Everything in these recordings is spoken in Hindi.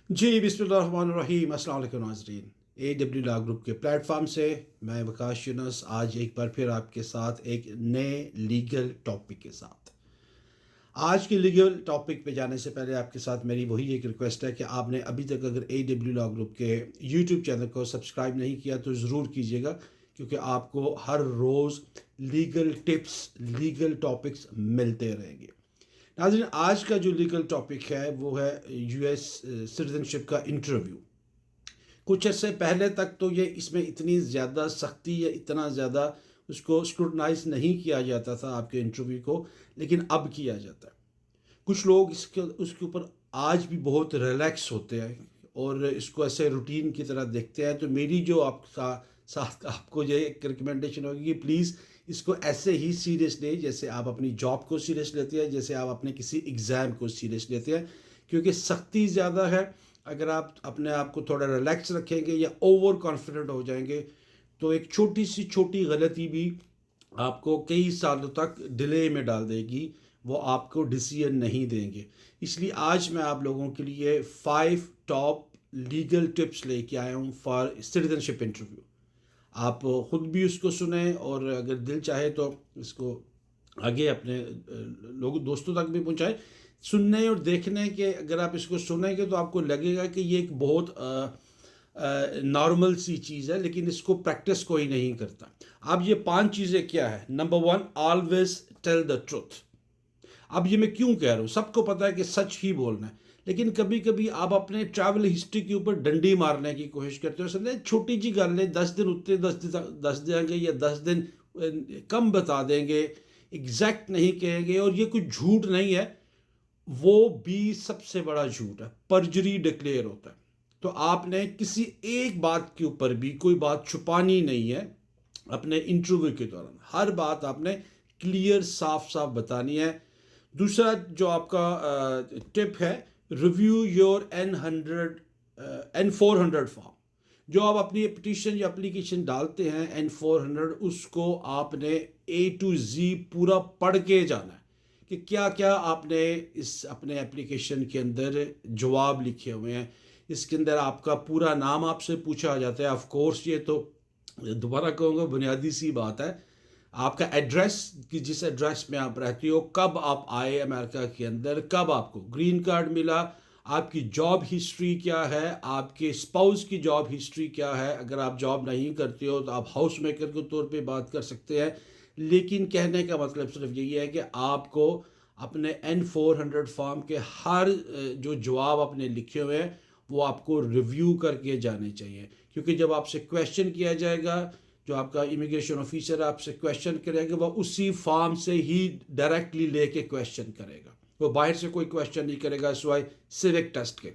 जी बिस्मिल्लाहिर्रहमानिर्रहीम। अस्सलाम वालेकुम नाज़रीन। AW लॉ ग्रुप के प्लेटफॉर्म से मैं वकाश यूनुस आज एक बार फिर आपके साथ एक नए लीगल टॉपिक के साथ। आज के लीगल टॉपिक पे जाने से पहले आपके साथ मेरी वही एक रिक्वेस्ट है कि आपने अभी तक अगर AW लॉ ग्रुप के यूट्यूब चैनल को सब्सक्राइब नहीं किया तो ज़रूर कीजिएगा, क्योंकि आपको हर रोज़ लीगल टिप्स, लीगल टॉपिक्स मिलते रहेंगे। नाज़रीन, आज का जो लीगल टॉपिक है वो है US सिटीजनशिप का इंटरव्यू। कुछ अर्से पहले तक तो ये इसमें इतनी ज़्यादा सख्ती या इतना ज़्यादा उसको स्क्रूटनाइज नहीं किया जाता था आपके इंटरव्यू को, लेकिन अब किया जाता है। कुछ लोग इसके उसके ऊपर आज भी बहुत रिलैक्स होते हैं और इसको ऐसे रूटीन की तरह देखते हैं। तो मेरी जो साथ आपको ये एक रिकमेंडेशन होगी कि प्लीज़ इसको ऐसे ही सीरियस लें जैसे आप अपनी जॉब को सीरियस लेते हैं, जैसे आप अपने किसी एग्ज़ाम को सीरियस लेते हैं, क्योंकि सख्ती ज़्यादा है। अगर आप अपने आप को थोड़ा रिलैक्स रखेंगे या ओवर कॉन्फिडेंट हो जाएंगे तो एक छोटी सी छोटी गलती भी आपको कई सालों तक डिले में डाल देगी, वो आपको डिसीजन नहीं देंगे। इसलिए आज मैं आप लोगों के लिए 5 टॉप लीगल टिप्स लेके आया हूँ फॉर सिटीजनशिप इंटरव्यू। आप ख़ुद भी उसको सुने और अगर दिल चाहे तो इसको आगे अपने लोगों दोस्तों तक भी पहुँचाएं। सुनने और देखने के अगर आप इसको सुनेंगे तो आपको लगेगा कि ये एक बहुत नॉर्मल सी चीज़ है, लेकिन इसको प्रैक्टिस कोई नहीं करता। अब ये 5 चीज़ें क्या है? Number 1, always tell the truth. अब ये मैं क्यों कह रहा हूँ? सबको पता है कि सच ही बोलना है, लेकिन कभी कभी आप अपने ट्रैवल हिस्ट्री के ऊपर डंडी मारने की कोशिश करते हो। समझे, छोटी जी गल है, 10 दिन उत्ते 10 देंगे या 10 दिन कम बता देंगे, एग्जैक्ट नहीं कहेंगे, और ये कुछ झूठ नहीं है, वो भी सबसे बड़ा झूठ है, परजरी डिक्लेयर होता है। तो आपने किसी एक बात के ऊपर भी कोई बात छुपानी नहीं है। अपने इंटरव्यू के दौरान हर बात आपने क्लियर साफ साफ बतानी है। दूसरा जो आपका टिप है, रिव्यू योर N400 फॉर्म। जो आप अपनी पिटीशन या एप्लीकेशन डालते हैं N400, उसको आपने A to Z पूरा पढ़ के जाना है कि क्या क्या आपने इस अपने एप्लीकेशन के अंदर जवाब लिखे हुए हैं। इसके अंदर आपका पूरा नाम आपसे पूछा जाता है। ऑफ कोर्स ये तो दोबारा कहूँगा बुनियादी सी बात है। आपका एड्रेस, कि जिस एड्रेस में आप रहती हो, कब आप आए अमेरिका के अंदर, कब आपको ग्रीन कार्ड मिला, आपकी जॉब हिस्ट्री क्या है, आपके स्पाउस की जॉब हिस्ट्री क्या है। अगर आप जॉब नहीं करते हो तो आप हाउस मेकर के तौर पे बात कर सकते हैं, लेकिन कहने का मतलब सिर्फ यही है कि आपको अपने N400 फॉर्म के हर जो जवाब आपने लिखे हुए हैं वो आपको रिव्यू करके जाने चाहिए। क्योंकि जब आपसे क्वेश्चन किया जाएगा, जो आपका इमिग्रेशन ऑफिसर आपसे क्वेश्चन करेगा, वह उसी फॉर्म से ही डायरेक्टली लेके क्वेश्चन करेगा, वो बाहर से कोई क्वेश्चन नहीं करेगा सिवाय सिविक टेस्ट के।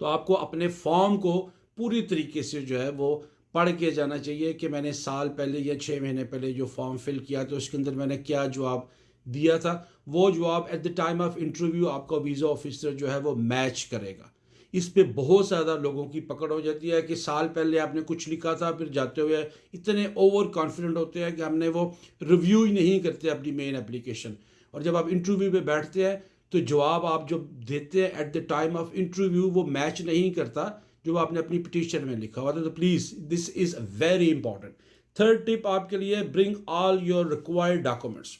तो आपको अपने फॉर्म को पूरी तरीके से जो है वो पढ़ के जाना चाहिए कि मैंने साल पहले या 6 महीने पहले जो फॉर्म फिल किया तो उसके अंदर मैंने क्या जवाब दिया था। वो जवाब at the time of interview आपका वीज़ा ऑफिसर जो है वो मैच करेगा। इस पे बहुत ज़्यादा लोगों की पकड़ हो जाती है कि साल पहले आपने कुछ लिखा था, फिर जाते हुए इतने ओवर कॉन्फिडेंट होते हैं कि हमने वो रिव्यू ही नहीं करते अपनी मेन एप्लीकेशन, और जब आप इंटरव्यू पे बैठते हैं तो जवाब आप जो देते हैं at the time of interview वो मैच नहीं करता जो आपने अपनी पिटीशन में लिखा हुआ था। तो please this is very important. Third tip आपके लिए, bring all your required documents.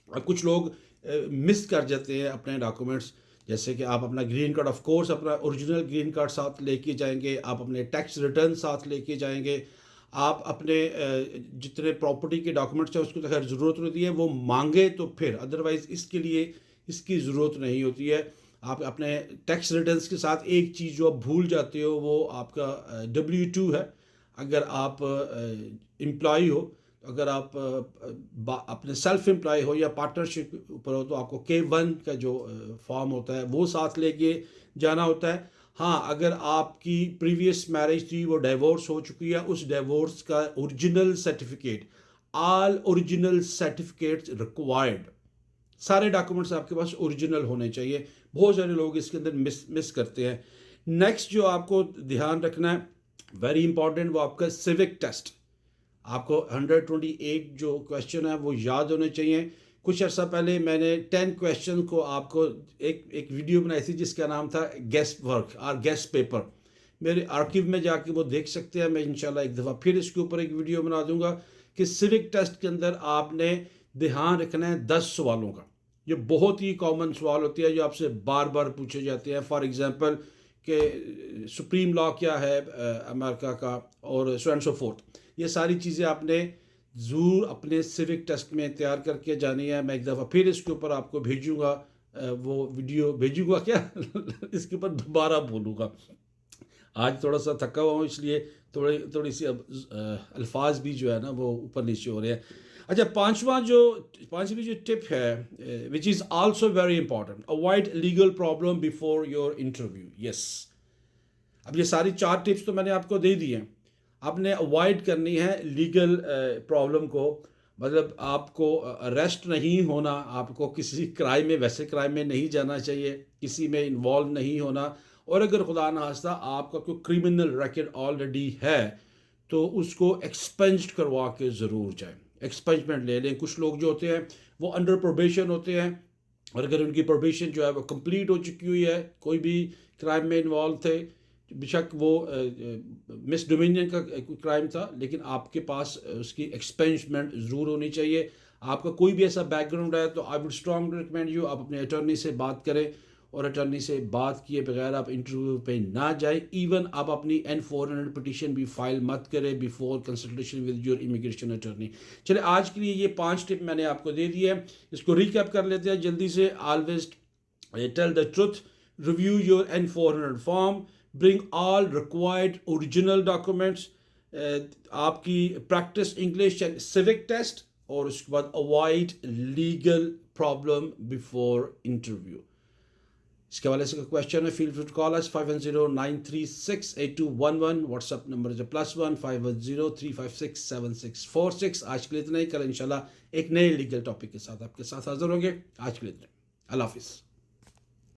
अब कुछ लोग मिस कर जाते हैं अपने डॉक्यूमेंट्स, जैसे कि आप अपना ग्रीन कार्ड, ऑफ कोर्स अपना ओरिजिनल ग्रीन कार्ड साथ लेके जाएंगे, आप अपने टैक्स रिटर्न साथ लेके जाएंगे, आप अपने जितने प्रॉपर्टी के डॉक्यूमेंट्स हैं उसको तो खैर ज़रूरत होती है, वो मांगे तो फिर, अदरवाइज़ इसके लिए इसकी ज़रूरत नहीं होती है। आप अपने टैक्स रिटर्न्स के साथ एक चीज़ जो आप भूल जाते हो वो आपका W2 है। अगर आप एम्प्लॉय हो, अगर आप अपने सेल्फ एम्प्लॉय हो या पार्टनरशिप ऊपर हो तो आपको K1 का जो फॉर्म होता है वो साथ लेके जाना होता है। हाँ, अगर आपकी प्रीवियस मैरिज थी, वो डिवोर्स हो चुकी है, उस डिवोर्स का original certificate, all original certificates required, सारे डॉक्यूमेंट्स आपके पास ओरिजिनल होने चाहिए। बहुत सारे लोग इसके अंदर मिस करते हैं। नेक्स्ट जो आपको ध्यान रखना है, वेरी इंपॉर्टेंट, वो आपका सिविक टेस्ट। आपको 128 जो क्वेश्चन है वो याद होने चाहिए। कुछ अर्सा पहले मैंने 10 क्वेश्चन को आपको एक वीडियो बनाई थी जिसका नाम था गेस्ट वर्क और गेस्ट पेपर। मेरे आर्किव में जाके वो देख सकते हैं। मैं इंशाल्लाह एक दफ़ा फिर इसके ऊपर एक वीडियो बना दूंगा कि सिविक टेस्ट के अंदर आपने ध्यान रखना है 10 सवालों का। ये बहुत ही कॉमन सवाल होते हैं जो आपसे बार बार पूछे जाते हैं। फॉर एग्जांपल कि सुप्रीम लॉ क्या है अमेरिका का और सो एंड सो फोर्थ। ये सारी चीज़ें आपने ज़रूर अपने सिविक टेस्ट में तैयार करके जानी है। मैं एक दफ़ा फिर इसके ऊपर आपको भेजूँगा, वो वीडियो भेजूँगा क्या इसके ऊपर दोबारा बोलूँगा। आज थोड़ा सा थका हुआ हूँ इसलिए थोड़ी सी अल्फाज भी जो है ना वो ऊपर नीचे हो रहे हैं। अच्छा, पांचवी जो टिप है which is also very important, avoid legal problem before your interview. Yes, अब ये सारी 4 टिप्स तो मैंने आपको दे दी हैं। आपने अवॉइड करनी है लीगल प्रॉब्लम को, मतलब आपको अरेस्ट नहीं होना, आपको किसी क्राइम में, वैसे क्राइम में नहीं जाना चाहिए, किसी में इन्वॉल्व नहीं होना। और अगर खुदा न खास्ता आपका कोई क्रिमिनल रिकॉर्ड ऑलरेडी है तो उसको एक्सपेंज करवा के ज़रूर जाएं, एक्सपेंजमेंट ले लें। कुछ लोग जो होते हैं वो अंडर प्रोबेशन होते हैं और अगर उनकी प्रोबेशन जो है वो कंप्लीट हो चुकी हुई है, कोई भी क्राइम में इन्वॉल्व थे, बेशक वो मिस डोमिनियन का क्राइम था, लेकिन आपके पास उसकी एक्सपेंजमेंट ज़रूर होनी चाहिए। आपका कोई भी ऐसा बैकग्राउंड है तो I would strongly recommend you आप अपने अटॉर्नी से बात करें और अटॉर्नी से बात किए बगैर आप इंटरव्यू पे ना जाए। इवन आप अपनी N-400 पिटीशन भी फाइल मत करें before consultation with your immigration attorney. चले, आज के लिए ये 5 टिप मैंने आपको दे दी है, इसको रिकैप कर लेते हैं जल्दी से। Always tell the truth, review your N-400 form, bring all required original documents, आपकी practice English and civic test, और उसके बाद avoid legal problem before interview. इसके हवाले से क्वेश्चन है, feel free to call us 5109368211। WhatsApp number है +1 5103567646। आज के लिए इतना ही। कल इंशाल्लाह एक नए लीगल टॉपिक के साथ आपके साथ हाजिर होंगे। आज के लिए इतना, अल्लाह हाफिज़।